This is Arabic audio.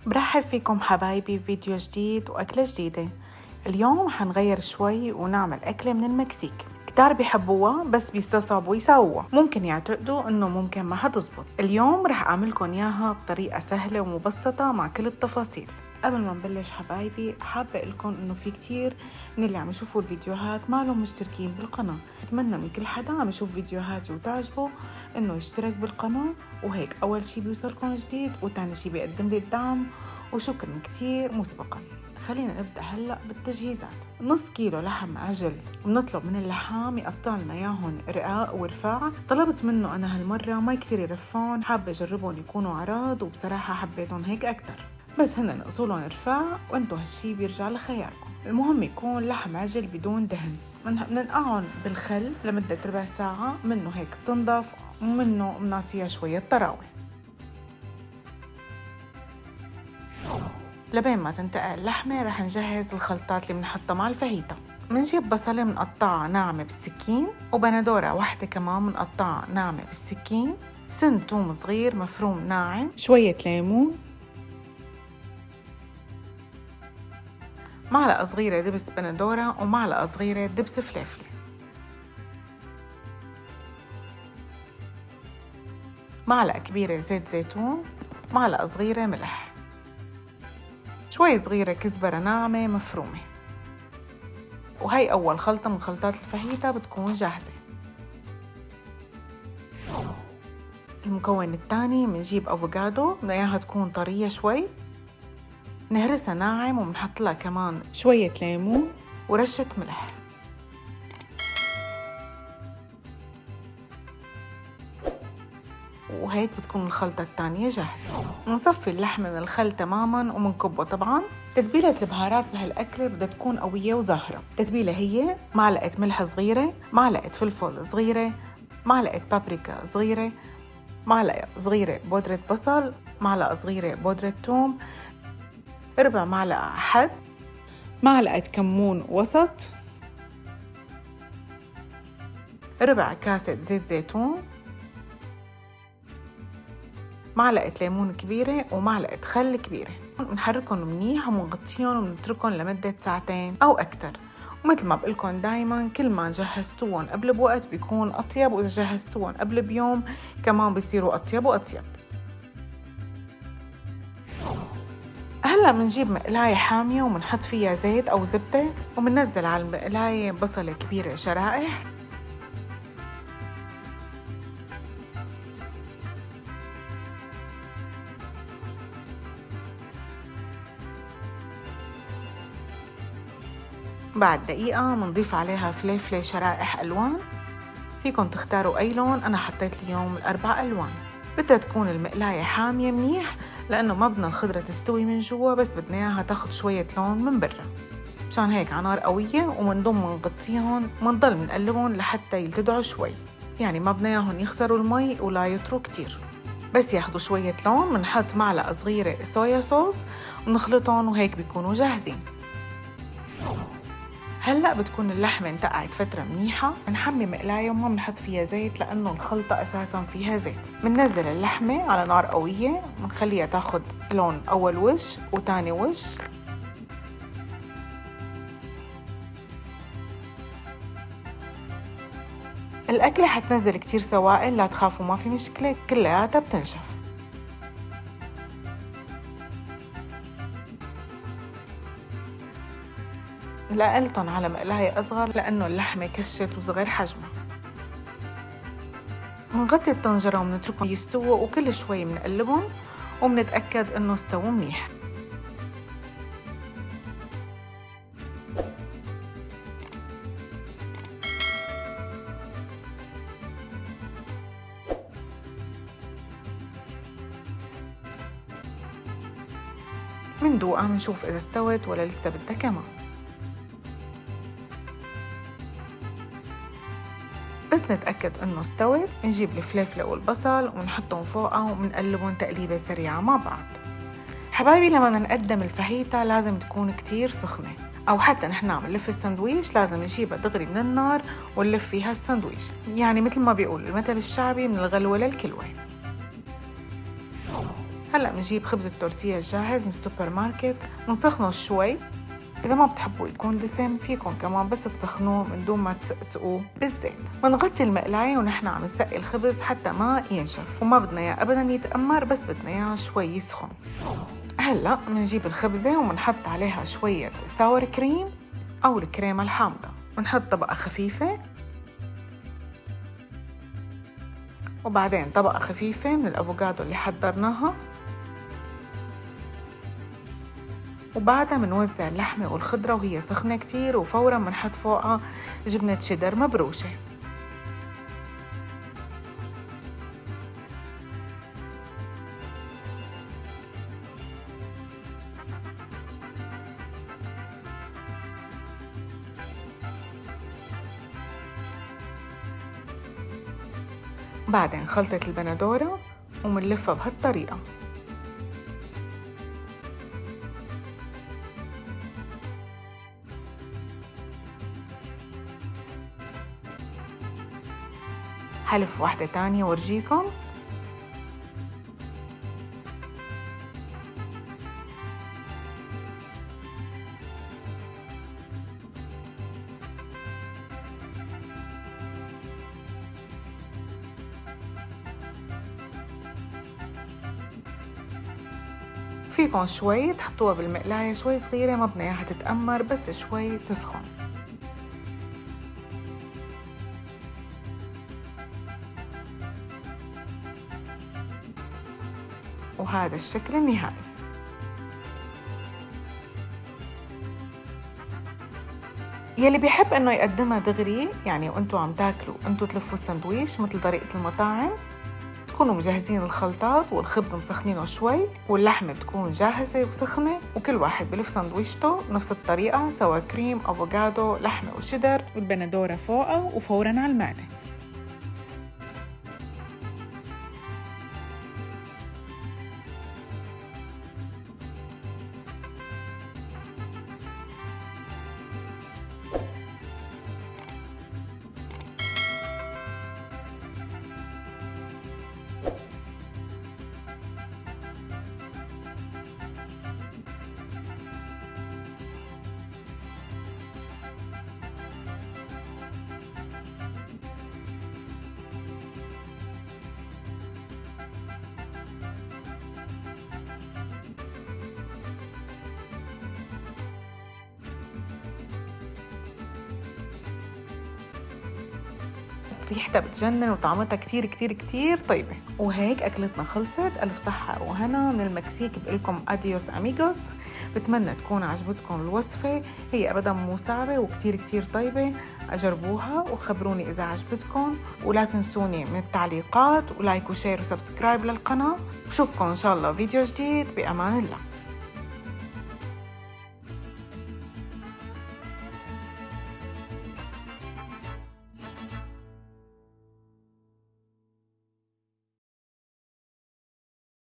برحب فيكم حبايبي بفيديو جديد وأكلة جديدة. اليوم حنغير شوي ونعمل أكلة من المكسيك. كتار بيحبوها بس بيستصعبوا يسووها، ممكن يعتقدوا إنه ممكن ما حتزبط. اليوم رح أعملكن إياها بطريقة سهلة ومبسطة مع كل التفاصيل. قبل ما نبلش حبايبي حابة لكم إنه في كتير من اللي عم يشوفوا الفيديوهات ما لهم مشتركين بالقناة. أتمنى من كل حدا عم يشوف فيديوهاتي وتعجبه إنه يشترك بالقناة، وهيك أول شي بيوصلكم جديد وتاني شي بيقدم لي الدعم، وشكرا كتير مسبقا. خلينا نبدأ هلأ بالتجهيزات. نص كيلو لحم عجل، بنطلب من اللحام يقطع لنا ياهن رقاق ورفاع. طلبت منه أنا هالمرة ما كتير يرفعون، حابة أجربهم يكونوا عراض وبصراحة حبيتهم هيك أكتر، بس هن أصولهم رفاع وانتو هالشي بيرجع لخياركم. المهم يكون لحم عجل بدون دهن. بننقعهم بالخل لمدة ربع ساعة، منه هيك بتنضف ومنه بنعطيها شوية طراوة. لبين ما تنتقع اللحمة رح نجهز الخلطات اللي بنحطها مع الفاهيتا. منجيب بصلة منقطعها ناعمة بالسكين، وبندورة واحدة كمان منقطعها ناعمة بالسكين، سن توم صغير مفروم ناعم، شوية ليمون، معلقة صغيرة دبس بندورة ومعلقة صغيرة دبس فلفل، معلقة كبيرة زيت زيتون، معلقة صغيرة ملح، شوي صغيرة كزبرة ناعمة مفرومة. وهي أول خلطة من خلطات الفاهيتا بتكون جاهزة. المكون الثاني بنجيب أفوكادو، بدنا إياها تكون طرية شوي، نهرسها ناعم وبنحط لها كمان شوية ليمون ورشة ملح. وهيك بتكون الخلطة الثانية جاهزة. بنصفي اللحمة من الخل تماماً وبنكبه. طبعاً تتبيلة البهارات بهالأكلة بدها تكون قوية وظاهرة. التتبيلة هي معلقة ملح صغيرة، معلقة فلفل صغيرة، معلقة بابريكا صغيرة، معلقة صغيرة بودرة بصل، معلقة صغيرة بودرة ثوم، ربع معلقة حد، معلقة كمون وسط، ربع كاسة زيت زيتون، معلقة ليمون كبيرة ومعلقة خل كبيرة. بنحركهم منيح وبنغطيهم وبنتركهم لمدة ساعتين أو أكتر. ومثل ما بقولكم دايما، كل ما جهزتوهم قبل بوقت بيكون أطيب، وإذا جهزتوهم قبل بيوم كمان بيصيروا أطيب وأطيب. هلا بنجيب مقلاية حامية وبنحط فيها زيت أو زبدة، وبننزل على المقلاية بصلة كبيرة شرائح، بعد دقيقة بنضيف عليها فلفلة شرائح ألوان، فيكن تختاروا أي لون، أنا حطيت اليوم الأربع ألوان. بدها تكون المقلاية حامية منيح لأنه ما بدنا الخضرة تستوي من جوا، بس بدنا إياها تاخد شوية لون من برا. مشان هيك على نار قوية ومنضم منغطيهم ومنضل منقلبهم لحتى يلتدعوا شوي، يعني ما بدنا إياهم يخسروا المي ولا يطروا كتير، بس ياخدوا شوية لون. منحط معلقة صغيرة صويا صوص ونخلطهم وهيك بيكونوا جاهزين. هلأ بتكون اللحمة انتقعت فترة منيحة، بنحمي مقلاية وما بنحط فيها زيت لأنه الخلطة أساساً فيها زيت. بننزل اللحمة على نار قوية، بنخليها تاخد لون أول وش وتاني وش. الأكلة حتنزل كتير سوائل، لا تخافوا ما في مشكلة، كلياتها بتنشف. نقلتهم على مقلاية أصغر لأنه اللحمة كشت وصغير حجمها. بنغطي الطنجرة وبنتركهم يستووا، وكل شوي بنقلبهم وبنتأكد إنه استووا منيح. مندوقها منشوف إذا استوت ولا لسه بدها كمان. بس نتأكد إنه استوت، نجيب الفلفلة والبصل ونحطهم فوقها وبنقلبهم تقليبة سريعة مع بعض. حبايبي لما نقدم الفاهيتا لازم تكون كتير سخنة، أو حتى نحن عم نلف السندويش لازم نجيبها دغري من النار ونلف فيها السندويش، يعني مثل ما بيقول المثل الشعبي من الغلوة للكلوة. هلأ بنجيب خبز التورتيه الجاهز من السوبر ماركت، بنسخنه شوي. إذا ما بتحبوا يكون دسم فيكم كمان بس تسخنوه من دون ما تسقسقوه بالزيت. بنغطي المقلاية ونحن عم نسقي الخبز حتى ما ينشف، وما بدنا إياه أبدا يتأمر، بس بدنا إياه شوي يسخن. هلأ بنجيب الخبزة وبنحط عليها شوية ساور كريم أو الكريمة الحامضة، بنحط طبقة خفيفة، وبعدين طبقة خفيفة من الأفوكادو اللي حضرناها، وبعدها بنوزع اللحمة والخضرة وهي سخنة كتير، وفورا بنحط فوقها جبنة شيدر مبروشة. بعدين خلطة البندورة ومنلفها بهالطريقة. حلف واحدة تانية ورجيكم. فيكم شوي تحطوها بالمقلاية شوي صغيرة، ما بدنا اياها تتأمر، بس شوي تسخن. وهذا الشكل النهائي. يلي بيحب انه يقدمها دغري، يعني وانتو عم تاكلوا انتو تلفوا السندويش مثل طريقة المطاعم، تكونوا مجهزين الخلطات والخبز مسخنينه شوي، واللحمة بتكون جاهزة وسخنة، وكل واحد بلف سندويشته بنفس الطريقة، سوا كريم، افوكادو، لحمة وشيدر، والبندورة فوقها، وفورا على المعدة. ريحتها بتجنن وطعمتها كتير كتير كتير طيبة. وهيك أكلتنا خلصت. ألف صحة وهنا من المكسيك، بقلكم أديوس أميغوس. بتمنى تكون عجبتكم الوصفة، هي أبدا مو صعبة وكتير كتير طيبة. أجربوها وخبروني إذا عجبتكم، ولا تنسوني من التعليقات ولايك وشير وسبسكرايب للقناة. بشوفكم إن شاء الله فيديو جديد، بأمان الله.